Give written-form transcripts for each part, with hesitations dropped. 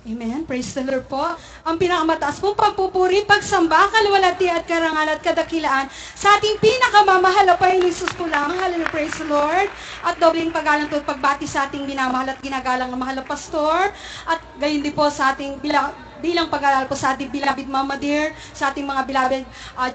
Amen. Praise the Lord po. Ang pinakamataas pong pagpupuri, pagsamba, kaluwalhati at karangalan at kadakilaan sa ating pinakamamahal na Panginoong Jesus po lamang. Hallelujah. Praise the Lord. At dobling paggalang at pagbati sa ating minamahal at ginagalang na mahal na pastor. At gayon din po sa ating bilang pag-aaral po sa ating beloved Mama Dear, sa ating mga beloved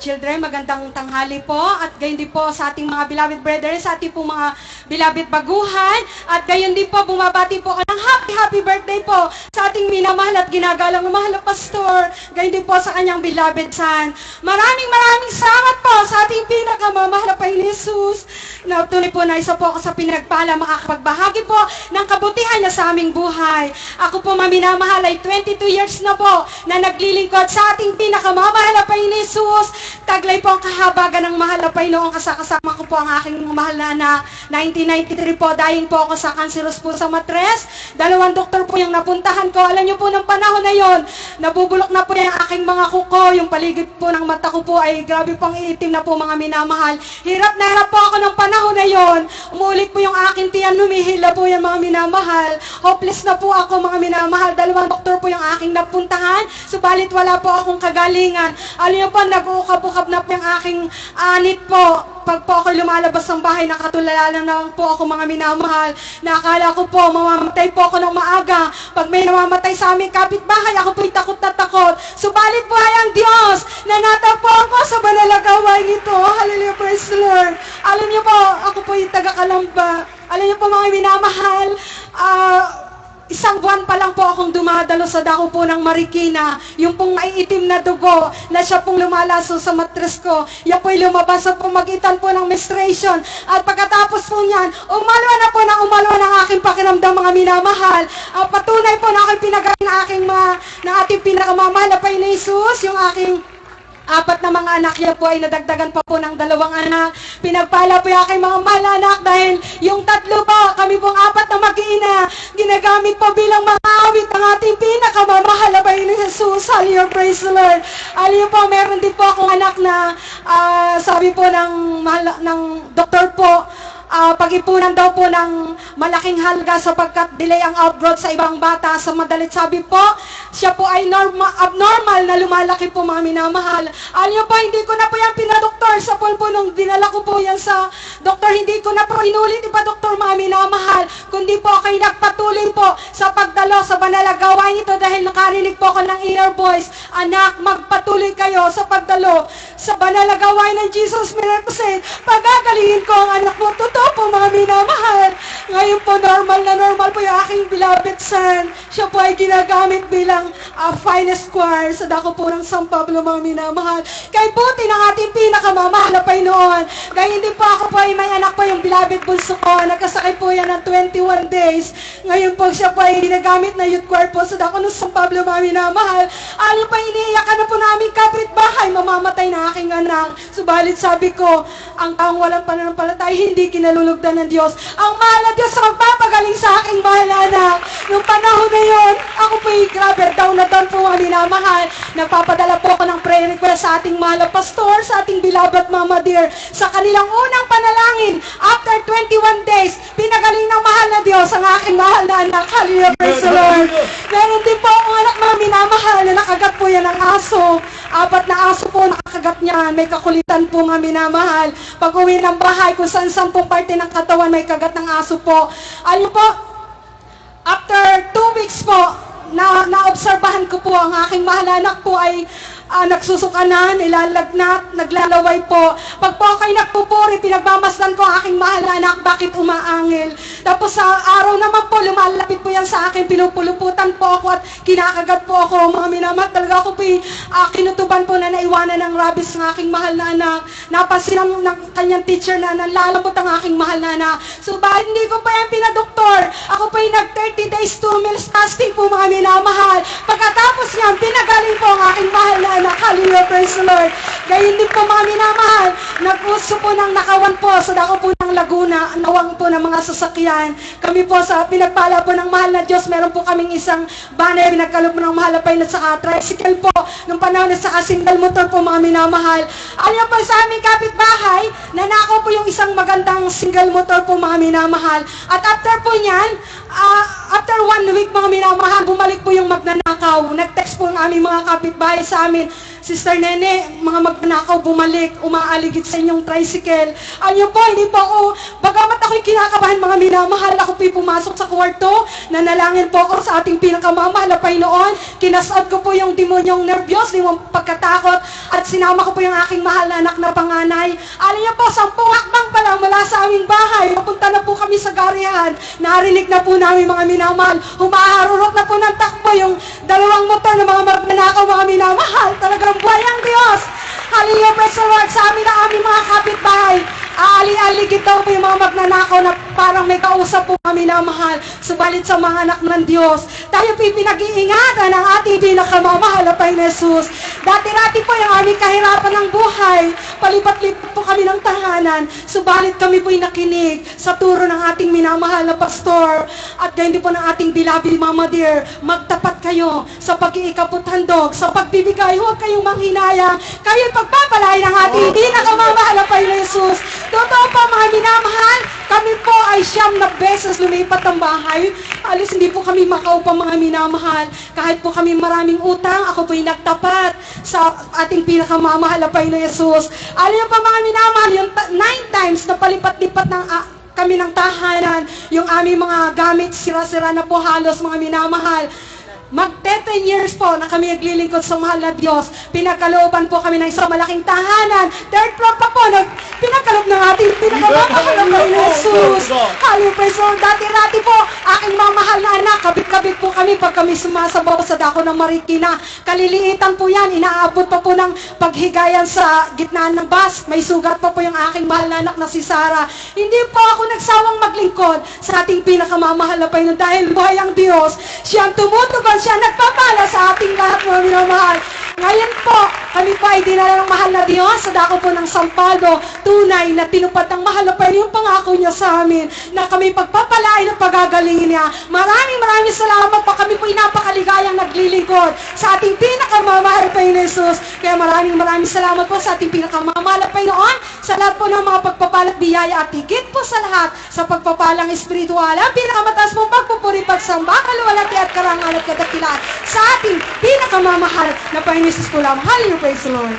children, magandang tanghali po. At gayon din po sa ating mga beloved brothers, sa ating po mga beloved baguhan. At gayon din po, bumabati po ako ng happy birthday po sa ating minamahal at ginagalang na mahal na pastor. Gayon din po sa kanyang beloved son. Maraming salamat po sa ating pinakamamahal na Panginoon Jesus. Natuloy po na isa po ako sa pinagpala makakapagbahagi po ng kabutihan niya sa aming buhay. Ako po maminamahal ay 22 years na po na naglilingkod sa ating pinakamamahal na Panginoon Jesus. Taglay po ang kahabagan ng mahal na Panginoon. Kasama ko po ang aking mahal na anak. 1993 po, dying po ako sa cancerous po sa matres. 2 doktor po yung napuntahan ko. Alam niyo po ng panahon na yon, nabubulok na po yung aking mga kuko. Yung paligid po ng mata ko po ay grabe pong iitim na po mga minamahal. Hirap na hirap po ako ng panahon na yon. Umulit po yung aking tiyan, lumihila po yung mga minamahal. Hopeless na po ako mga minamahal. 2 doktor po yung aking napuntahan. Subalit wala po akong kagalingan. Alam niyo po, nag-uukab-ukab na po yung aking anit po. Pag po ako lumalabas ng bahay, nakatulala lang po ako mga minamahal. Nakala ko po, mamamatay po ako ng maaga. Pag may namamatay sa aming kapitbahay, ako po'y takot na takot. Subalit po ay ang Diyos na natagpo ako sa banal na gawain ito. Hallelujah, praise the Lord. Alam niyo po, ako po'y taga-Kalamba. Alam niyo po mga minamahal, isang buwan pa lang po akong dumadalo sa dako po ng Marikina. Yung pong maiitim na dugo na siya pong lumalaso sa matres ko. Yan po'y lumabas sa pamagitan po ng menstruation. At pagkatapos po niyan, umalwa na po ng aking pakiramdam mga minamahal. Patunay po na aking pinagaling ng ating pinakamamahal na Panginoon Jesus, yung aking 4 na mga anak niya po ay nadagdagan pa po ng 2 anak. Pinagpala po yung aking mga mahal na anak dahil yung 3 po, kami pong 4 na mag-iina, ginagamit po bilang mga awit ang ating pinakamamahal na Panginoon Jesus. Hallelujah, praise the Lord. Hallelujah po, meron din po akong anak na sabi po ng doktor po, pag-ipunan daw po ng malaking halaga sapagkat delay ang outgrowth sa ibang bata. Sa madalit sabi po, siya po ay abnormal na lumalaki po mga minamahal. Alam niyo po, hindi ko na po yan pinadoktor sa pulpo nung dinala ko po yan sa doktor. Hindi ko na po inulit ipa-doktor mga minamahal, kundi po kayo nagpatuloy po sa pagdalo sa banal na gawain ito dahil nakarinig po ako ng inner voice, anak, magpatuloy kayo sa pagdalo sa banal na gawain ng Jesus Miracle. Pagagalingin ko ang anak mo. Totoo po mga minamahal. Ngayon po normal po yung aking beloved son. Siya po ay ginagamit bilang finest choir sa dako po ng San Pablo mga minamahal. Kay buti ng ating pinakamamahal na Panginoon. Gayun din po ako po ay may anak po yung beloved bunso ko. Nagkasakay po yan ng 21 days. Ngayon po siya po ay ginagamit na youth choir po sa dako ng San Pablo mga minamahal. Ano pa iniiyakan na po namin kapitbahay, mamamatay na aking anak. Subalit sabi ko, ang taong walang pananampalataya hindi kinalulugdan ng Diyos. Ang mahal na Diyos ang magpapagaling sa aking mahal na anak. Noong panahon na yon, ako po ay grabe, down na down po ang minamahal. Nagpapadala po ako ng prayer request sa ating mahal na pastor, sa ating beloved Mama Dear. Sa kanilang unang panalangin, after 21 days, pinagaling ng mahal na Diyos ang aking mahal na anak. Hallelujah, praise the Lord. Meron din po akong anak mga minamahal na nakagat po yan ng aso. 4 na aso po nakagat niyan. May kakulitan po mga minamahal. Pag uwi ng bahay, kung saan pong parte ng katawan may kagat ng aso po. Alam po, after 2 weeks po, naobserbahan ko po ang aking mahal na anak po ay nagsusukanan, nilalagnat, naglalaway po. Pag po ako'y nagpupuri, pinagmamasdan ko ang aking mahal na anak, bakit umaangil? Tapos sa araw naman po, lumalapit po yan sa akin, pinupuluputan po ako at kinakagat po ako, mga minamat. Talaga ako po kinutuban po na naiwanan ng rabies ng aking mahal na anak. Napansin ng kanyang teacher na nalalambot ang aking mahal na anak. So bakit hindi ko pa yan pinadoktor? Ako po ay nag 30 days 2 meals fasting po mga minamahal. Pagkatapos niyan, pinagaling po ang aking mahal na anak. Hallelujah, praise the Lord. Gayon din po mga minamahal, nag-uso po ng nakawan po sa dako po ng ng Laguna, nawang po ng mga sasakyan. Kami po sa pinagpala po ng mahal na Diyos, meron po kaming isang banner, pinagkaloob po ng mahal na pilot sa tricycle po, nung panahon na sa single motor po mga minamahal. Alam po sa aming kapitbahay, nanakaw po yung isang magandang single motor po mga minamahal. At after po niyan, after 1 week mga minamahal, bumalik po yung magnanakaw. Nag-text po ang aming mga kapitbahay sa amin, Sister Nene, mga magnanakaw bumalik, umaaligid sa inyong tricycle. Ayun po, hindi po ako, bagamat ako'y kinakabahan mga minamahal, ako po'y pumasok sa kwarto, nanalangin po ako sa ating pinakamamahal na Panginoon, kinasad ko po yung demonyong nervyos, yung pagkatakot, at sinama ko po yung aking mahal na anak na panganay. Alam niyo po, 10 hakbang pa lang mula sa aming bahay, papunta na po kami sa garihan, narinig na po namin mga minamahal, humaharurot na po ng takbo yung 2 motor ng mga magnanakaw mga minamahal, talagang buhay ang Diyos. Hallelujah, praise the Lord. Sa amin na aming mga kapitbahay, aali-aligid daw po yung mga magnanakaw na parang may kausap po kami na mahal. Subalit sa mga anak ng Diyos, tayo po pinag-iingatan ng ating pinakamamahal na Panginoon Jesus. Dati-dati po yung aming kahirapan ng buhay, palipat-lipat po kami ng tahanan, subalit kami po'y nakinig sa turo ng ating minamahal na pastor at gayon din po ng ating beloved Mama Dear. Magtapat kayo sa pag-iikapot handog, sa pagbibigay, huwag kayong manghinayang, kayo'y pagpapalain ng ating pinakamamahal na Panginoon Jesus. Totoo po mga minamahal, kami po ay 9 beses lumipat ang bahay. Alis hindi po kami makaupa mga minamahal. Kahit po kami maraming utang, ako po'y nagtapat sa ating pinakamamahal na Panginoon Jesus. Alam niyo pa mga minamahal, yung 9 times na palipat-lipat ng kami ng tahanan, yung aming mga gamit, sira-sira na po halos mga minamahal. Magte-10 years po na kami naglilingkod sa mahal na Diyos. Pinagkalooban po kami ng isang malaking tahanan. 3rd floor pa po, pinagkaloob ng ating pinakamamahal na Panginoon Jesus. Hallelujah, praise the Lord. Dati-dati po, aking mamahal na anak, kabit-kabit po kami pag kami sumasabaw sa dako ng Marikina. Kaliliitan po yan, inaabot pa po ng paghigayan sa gitnaan ng bus. May sugat pa po yung aking mahal na anak na si Sarah. Hindi po ako nagsawang maglingkod sa ating pinakamamahal na Panginoon dahil buhay ang Diyos. Siyang tumutugon, siya nagpapala sa ating lahat mga minamahal. Ngayon po, kami po ay dinala ng mahal na Diyos sa dako po ng Sampaldo. Tunay na tinupad ng mahal na Panginoon yung pangako niya sa amin na kami pagpapalain at pagagalingin niya. Maraming salamat po. Kami po ay napakaligayang naglilingkod sa ating pinakamamahal na Panginoon Jesus. Kaya maraming salamat po sa ating pinakamamahal na Panginoon sa lahat po ng mga pagpapalat biyaya at higit po sa lahat sa pagpapalang espiritual. Ang pinakamataas pong pagpupuri, pagsamba, kaluwalhati at karangalan at kadakilaan sa ating pinakamamahal na Panginoon Jesus po lamang. Hallelujah, praise the Lord.